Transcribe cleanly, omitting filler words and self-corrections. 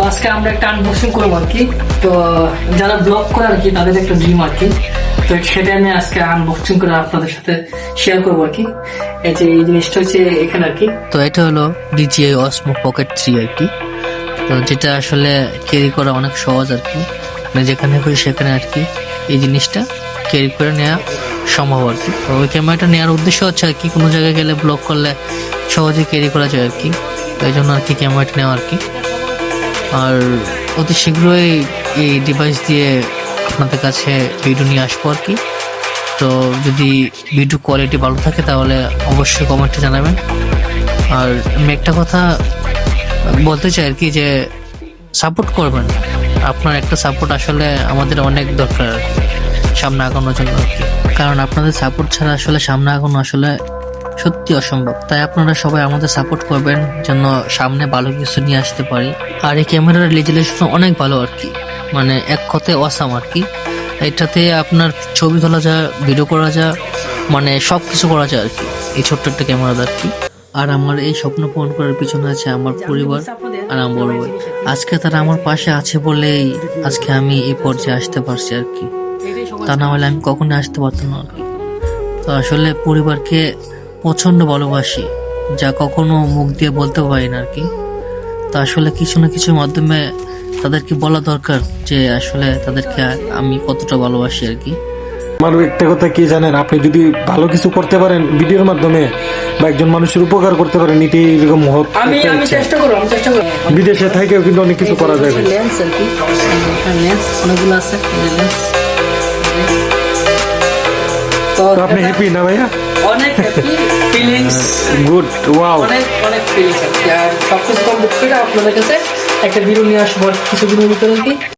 আজকে আমরা একটা আনবক্সিং করবো আর কি। তো যারা ব্লগ করে আর কি তাদের একটা ড্রিম আর কি। তো সেটা আমি আজকে আনবক্সিং করে আপনাদের সাথে শেয়ার করবো আর কি। এই যে এই জিনিসটা হচ্ছে এখানে আর কি। তো এটা হলো DJI Osmo Pocket 3 আর কি। তো যেটা আসলে ক্যারি করা অনেক সহজ আর কি, মানে যেখানে খুশি সেখানে আর কি এই জিনিসটা ক্যারি করে নেওয়া সম্ভব আর কি। তো ওই ক্যামেরাটা নেওয়ার উদ্দেশ্য হচ্ছে আর কি কোনো জায়গায় গেলে ব্লগ করলে সহজে ক্যারি করা যায় আর কি। তো এই জন্য আর কি ক্যামেরাটা নেওয়া আর কি। আর অতি শীঘ্রই এই ডিভাইস দিয়ে আপনাদের কাছে ভিডিও নিয়ে আসবো আর কি। তো যদি ভিডিও কোয়ালিটি ভালো থাকে তাহলে অবশ্যই কমেন্টে জানাবেন। আর আমি একটা কথা বলতে চাই আর কি, যে সাপোর্ট করবেন। আপনার একটা সাপোর্ট আসলে আমাদের অনেক দরকার আর কি সামনে আগানোর জন্য আর কি। কারণ আপনাদের সাপোর্ট ছাড়া আসলে সামনে আগানো আসলে সত্যি অসম্ভব। তাই আপনারা সবাই আমাদের সাপোর্ট করবেন যেন সামনে ভালো কিছু নিয়ে আসতে পারি। আর এই ক্যামেরার রেজুলেশন অনেক ভালো আর কি, মানে এক কথায় অসাম আর কি। এটাতে আপনার ছবি তোলা যায়, ভিডিও করা যায়, মানে সব কিছু করা যায় আর কি এই ছোট্ট একটা ক্যামেরা আর কি। আর আমার এই স্বপ্ন পূরণ করার পিছনে আছে আমার পরিবার আর আমার বড় ভাই। আজকে তারা আমার পাশে আছে বলেই আজকে আমি এই পর্যায়ে আসতে পারছি আর কি। তা না হলে আমি কখনোই আসতে পারতাম না আর কি। তো আসলে পরিবারকে প্রচন্ড ভালোবাসি, যা কখনো মুখ দিয়ে বলতে পারি না আর কি। তো আসলে কিছু না কিছুর মাধ্যমে তাদেরকে বলা দরকার যে আসলে তাদেরকে আমি কতটা ভালোবাসি আর কি। আমার একটা কথা কি জানেন, আপনি যদি ভালো কিছু করতে পারেন ভিডিওর মাধ্যমে বা একজন মানুষের উপকার করতে পারেন, এটাই এরকম মহৎ আমি চেষ্টা করবো। বিদেশে থেকেও কিন্তু অনেক কিছু করা যাবে। লেন্স আর কি, লেন্স অনেকগুলো আছে লেন্স। তো আপনি হ্যাপি না ভাইয়া? অনেক হ্যাপি ফিলিংস, গুড, ওয়াও, অনেক অনেক ফিলিংস আর কি। আর সবকিছু কমপ্লিট করে আপনাদের কাছে একটা ভিডিও নিয়ে আসবো কিছুদিনের ভিতরে আর কি।